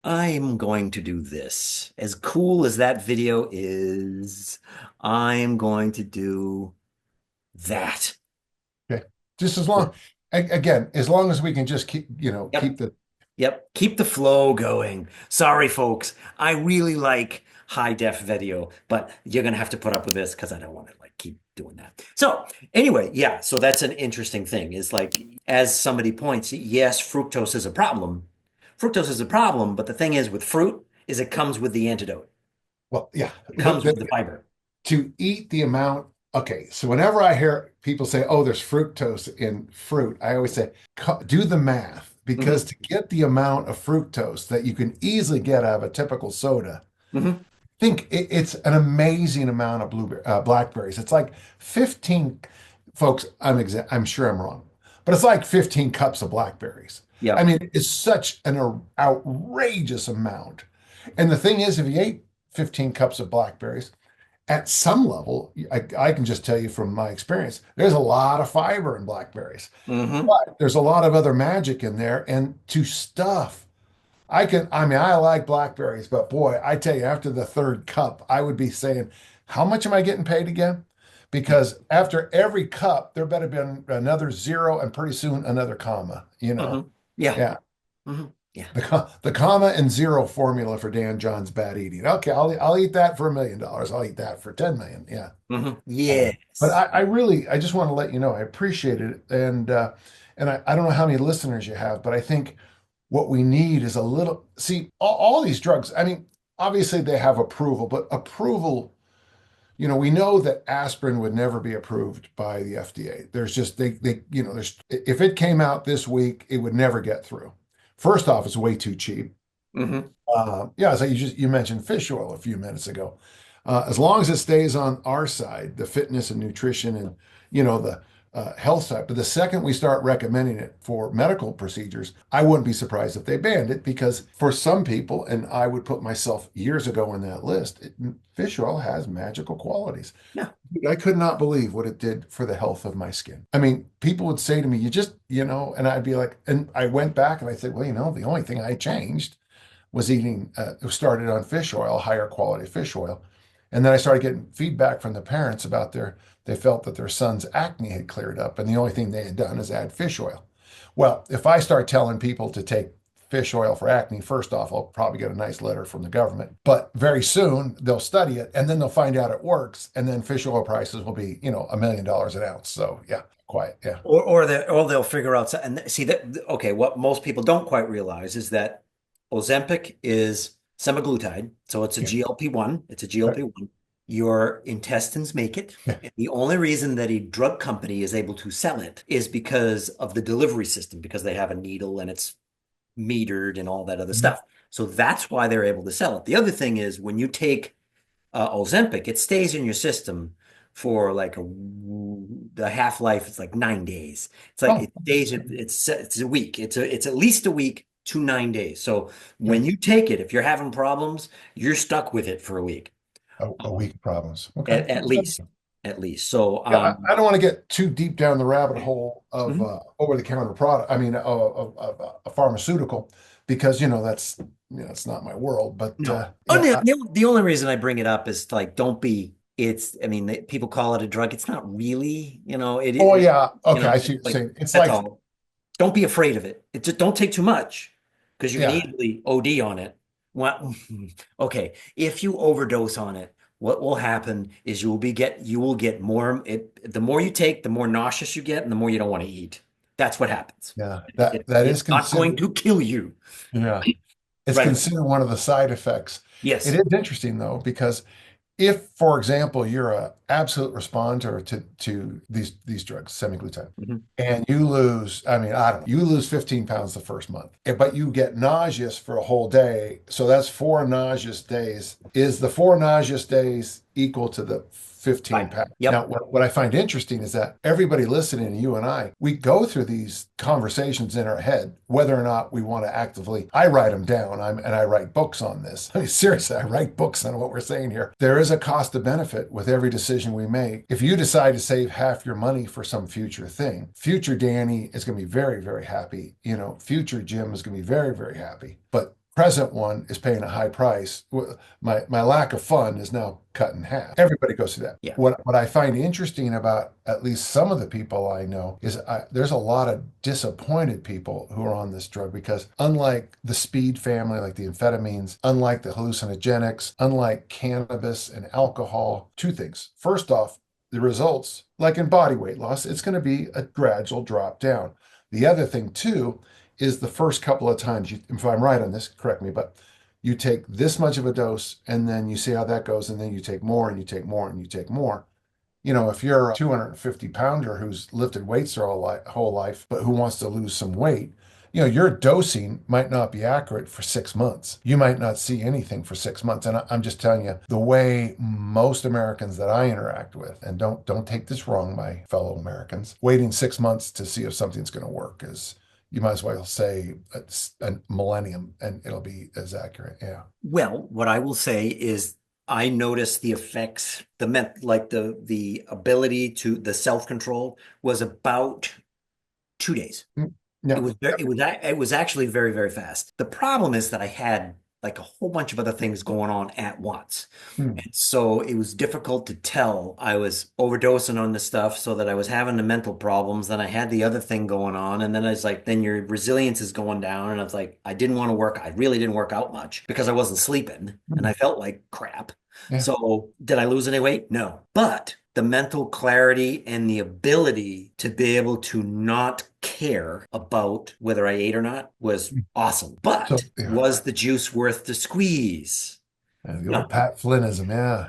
I'm going to do this. As cool as that video is, I'm going to do that. Okay. Just as long, again, as long as we can just keep, Yep. keep the, Yep. Keep the flow going. Sorry, folks. I really like high def video, but you're gonna have to put up with this because I don't want to like keep doing that. So anyway, yeah, so that's an interesting thing. Is like as somebody points, yes, fructose is a problem. Fructose is a problem, but the thing is with fruit is it comes with the antidote. well, yeah, It comes with the fiber. to eat the amount. Okay. So whenever I hear people say, oh, there's fructose in fruit, I always say, do the math Hmm. because to get the amount of fructose that you can easily get out of a typical soda, Hmm. think it's an amazing amount of blackberries. It's like 15, folks, I'm sure I'm wrong, but it's like 15 cups of blackberries. I Yep. mean, it's such an outrageous amount. And the thing is, if you ate 15 cups of blackberries, at some level, I can just tell you from my experience, there's a lot of fiber in blackberries, Hmm. but there's a lot of other magic in there. And to stuff I mean, I like blackberries, but boy, I tell you, after the third cup, I would be saying, how much am I getting paid again? Because after every cup, there better be another zero and pretty soon another comma, Hmm. Yeah. Yeah. Hmm. Yeah. The comma and zero formula for Dan John's bad eating. Okay, I'll eat that for $1 million. I'll eat that for 10 million. Yeah. Hmm. But Yes. I just want to let you know, I appreciate it. And I don't know how many listeners you have, but I think what we need is a little, see, all these drugs, I mean, obviously they have approval, but approval, we know that aspirin would never be approved by the FDA. There's just, if it came out this week, it would never get through. First off, it's way too cheap. Hmm. Yeah, so you mentioned fish oil a few minutes ago. As long as it stays on our side, the fitness and nutrition and the health side. But the second we start recommending it for medical procedures, I wouldn't be surprised if they banned it because for some people, and I would put myself years ago on that list, fish oil has magical qualities. Yeah. I could not believe what it did for the health of my skin. I mean, people would say to me, you just, and I'd be like, and I went back and I said, well, the only thing I changed was eating, started on fish oil, higher quality fish oil. And then I started getting feedback from the parents about they felt that their son's acne had cleared up. And the only thing they had done is add fish oil. Well, if I start telling people to take fish oil for acne, first off, I'll probably get a nice letter from the government. But very soon they'll study it and then they'll find out it works. And then fish oil prices will be, $1 million an ounce. So yeah, quiet. Yeah. Or they'll figure out and see that okay, what most people don't quite realize is that Ozempic is semaglutide, so it's a Yeah. GLP-1, it's a Right. GLP-1. Your intestines make it. Yeah. And the only reason that a drug company is able to sell it is because of the delivery system, because they have a needle and it's metered and all that other Mhm. stuff. So that's why they're able to sell it. The other thing is when you take Ozempic, it stays in your system for like the half-life is like 9 days. It's like Oh, it stays, it's a week. It's at least a week to 9 days. So okay. when you take it, if you're having problems, you're stuck with it for a week. A week of problems. Okay. At least. At least. So Yeah, I don't want to get too deep down the rabbit hole of mhm. over-the-counter product. I mean, of a pharmaceutical, because it's not my world. But No. Oh, no, the only reason I bring it up is like, don't be, I mean, people call it a drug. It's not really, oh yeah, okay, I see it's what you're like, saying. It's that's like, all. Don't be afraid of it. It just don't take too much because you can yeah, easily OD on it. Well, okay. If you overdose on it, what will happen is you will get more the more you take, the more nauseous you get and the more you don't want to eat. That's what happens. yeah, that It's is not going considered, to kill you. yeah, it's Right. considered one of the side effects. It Yes. is interesting though, because if, for example, you're a absolute responder to these drugs, semaglutide, Mhm. and you lose, I mean, I don't know, you lose 15 pounds the first month, but you get nauseous for a whole day. So that's four nauseous days. Is the four nauseous days equal to the 15 Right. pounds? Now, Yep. what I find interesting is that everybody listening, you and I, we go through these conversations in our head, whether or not we want to actively, I write them down. And I write books on this. I mean, seriously, I write books on what we're saying here. There is a cost to benefit with every decision we make. If you decide to save half your money for some future thing, future Danny is going to be very, very happy. Future Jim is going to be very, very happy. But present one is paying a high price. My lack of fun is now cut in half. Everybody goes through that. Yeah. What I find interesting about at least some of the people I know is there's a lot of disappointed people who are on this drug because unlike the speed family, like the amphetamines, unlike the hallucinogenics, unlike cannabis and alcohol, two things. First off, the results, like in body weight loss, it's going to be a gradual drop down. The other thing too is the first couple of times, if I'm right on this, correct me, but you take this much of a dose and then you see how that goes, and then you take more and you take more and you take more. If you're a 250 pounder who's lifted weights their whole life, but who wants to lose some weight, your dosing might not be accurate for 6 months. You might not see anything for 6 months. And I'm just telling you, the way most Americans that I interact with, and don't take this wrong, my fellow Americans, waiting 6 months to see if something's going to work is, you might as well say it's a millennium and it'll be as accurate. Yeah. Well, what I will say is I noticed the effects, like the ability to the self-control was about 2 days. Mm, It yeah. was it was actually very, very fast. The problem is that I had like a whole bunch of other things going on at once. Mm, And so it was difficult to tell. I was overdosing on the stuff so that I was having the mental problems. Then I had the other thing going on. And then I was like, then your resilience is going down. And I was like, I didn't want to work. I really didn't work out much because I wasn't sleeping and mm, I felt like crap. yeah. So did I lose any weight? No. But the mental clarity and the ability to be able to not care about whether I ate or not was awesome. So, But yeah. was the juice worth the squeeze? And the No, old Pat Flynnism. Yeah.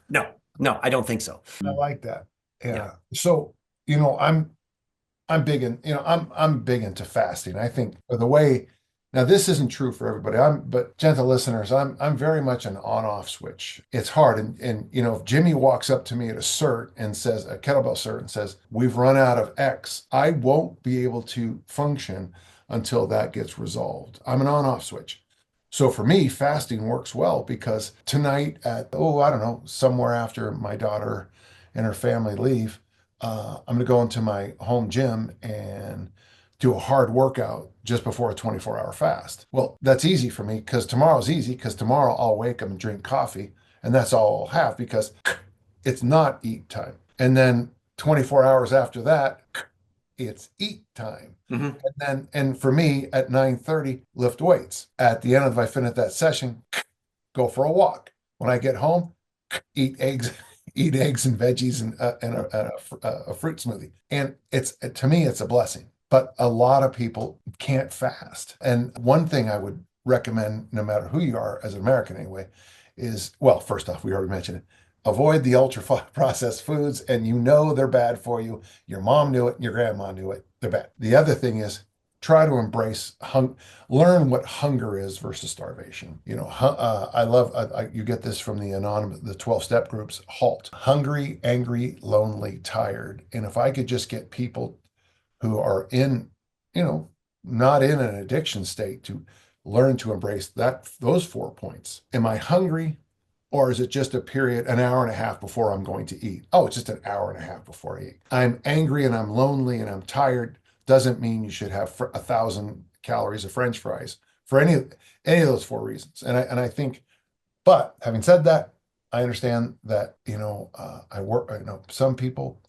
no, no, I don't think so. I like that. Yeah. Yeah. So, I'm big in, I'm big into fasting. I think the way now this isn't true for everybody. But gentle listeners, I'm very much an on-off switch. It's hard. And if Jimmy walks up to me at a kettlebell cert and says, we've run out of X, I won't be able to function until that gets resolved. I'm an on-off switch. So for me, fasting works well because tonight at, I don't know, somewhere after my daughter and her family leave, I'm going to go into my home gym and do a hard workout just before a 24-hour fast. Well, that's easy for me because tomorrow's easy because tomorrow I'll wake up and drink coffee and that's all I'll have because it's not eat time. And then 24 hours after that, it's eat time. Hmm. And for me at 9:30, lift weights. At the end of, if I finish that session, go for a walk. When I get home, eat eggs, eat eggs and veggies and a fruit smoothie. And to me, it's a blessing. But a lot of people can't fast. And one thing I would recommend, no matter who you are as an American anyway, is, well, first off, we already mentioned it. Avoid the ultra processed foods, and they're bad for you. Your mom knew it, and your grandma knew it. They're bad. The other thing is try to embrace learn what hunger is versus starvation. I love you get this from the 12-step groups. HALT: hungry, angry, lonely, tired. And if I could just get people who are not in an addiction state to learn to embrace those 4 points. Am I hungry? Or is it just a period, an hour and a half before I'm going to eat? Oh, it's just an hour and a half before I eat. I'm angry and I'm lonely and I'm tired. Doesn't mean you should have 1,000 calories of French fries for any of those 4 reasons. And I think, but having said that, I understand that I work. Some people,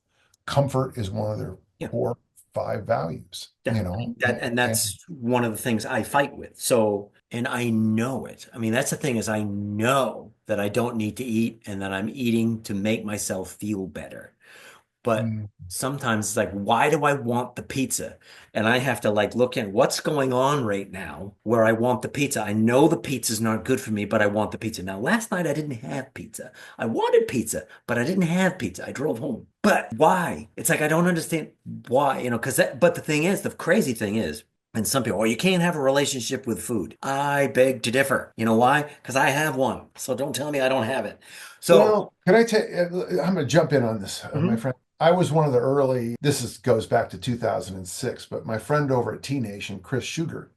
comfort is one of their Yeah. core 5 values. And And that's one of the things I fight with. So, and I know it. I mean, that's the thing is I know that I don't need to eat and that I'm eating to make myself feel better. But mm, sometimes it's like, why do I want the pizza? And I have to like look at what's going on right now where I want the pizza. I know the pizza's not good for me, but I want the pizza. Now, last night I didn't have pizza. I wanted pizza, but I didn't have pizza. I drove home. But why? It's like I don't understand why, but the thing is, the crazy thing is, and some people, oh, you can't have a relationship with food. I beg to differ. You know why? Because I have one. So don't tell me I don't have it. So, well, can I tell you, I'm going to jump in on this, my mhm. friend. I was one of the early, goes back to 2006, but my friend over at T Nation, Chris Sugar,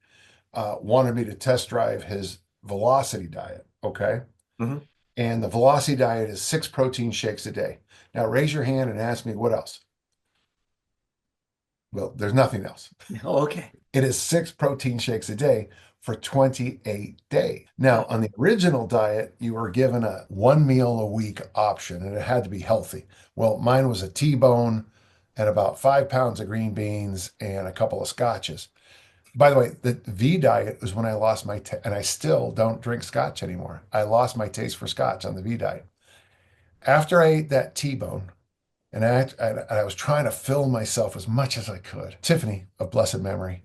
wanted me to test drive his Velocity diet. Okay. Mhm. And the Velocity diet is 6 protein shakes a day. Now raise your hand and ask me what else. Well, there's nothing else. Oh, okay. It is 6 protein shakes a day for 28 days. Now, Wow. on the original diet, you were given a one meal a week option and it had to be healthy. Well, mine was a T-bone and about 5 pounds of green beans and a couple of scotches. By the way, the V diet was when I lost my, and I still don't drink scotch anymore. I lost my taste for scotch on the V diet. After I ate that T-bone, and I was trying to fill myself as much as I could. Tiffany, of blessed memory,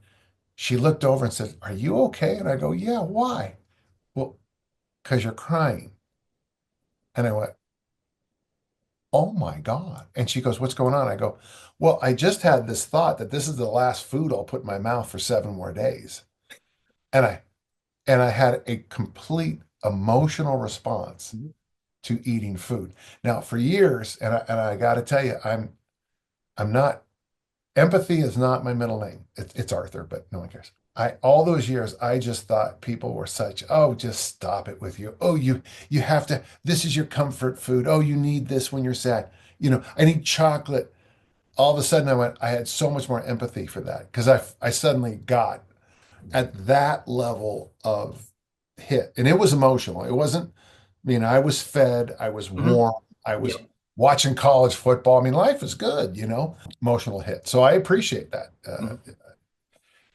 she looked over and said, "Are you okay?" And I go, "Yeah, why?" "Well, because you're crying." And I went, "Oh my God." And she goes, "What's going on?" I go, "Well, I just had this thought that this is the last food I'll put in my mouth for 7 more days." And I had a complete emotional response Mhm. to eating food. Now, for years, and I got to tell you, I'm not empathy is not my middle name. It's Arthur, but no one cares. I all those years I just thought people were such, oh, just stop it with you. Oh, you have to, this is your comfort food. Oh, you need this when you're sad. I need chocolate. All of a sudden I had so much more empathy for that because I suddenly got at that level of hit. And it was emotional. It wasn't, I was fed, I was Mhm. warm, I was Yep. watching college football. I mean, life is good. Emotional hit. So I appreciate that, Mhm.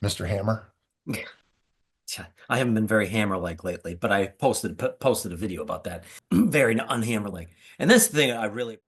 Mr. Hammer. Yeah, I haven't been very hammer-like lately, but I posted a video about that. Very unhammer-like. And this thing I really